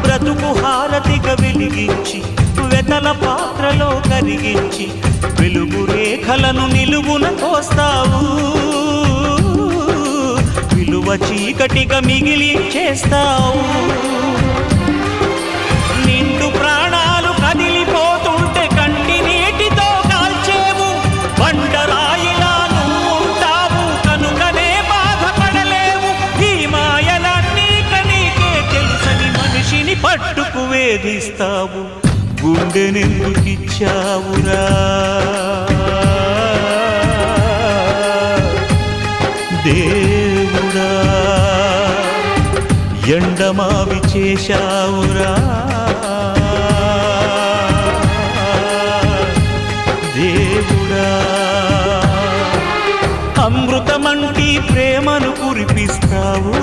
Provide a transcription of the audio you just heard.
బ్రతుకు హారతిగా వెలిగించి వెతల పాత్రలో కరిగించి వెలుగు రేఖలను నిలువున కోస్తావు, విలువ చీకటిగా మిగిలించేస్తావు. నిండు ప్రాణాలు కదిలిపోతుంటే కంటి నీటితో కాల్చేవు, బండరాయిలా నువ్వు ఉంటావు కనుకనే బాధపడలేవు. ఈ మాయలన్నీ నీకే తెలుసని మనిషిని పట్టుకు వేధిస్తావు. గుండెనెందుకిచ్చావురా దేవుడా, ఎండమావి చేశావురా దేవుడా. అమృతమంటి ప్రేమను కురిపిస్తావు,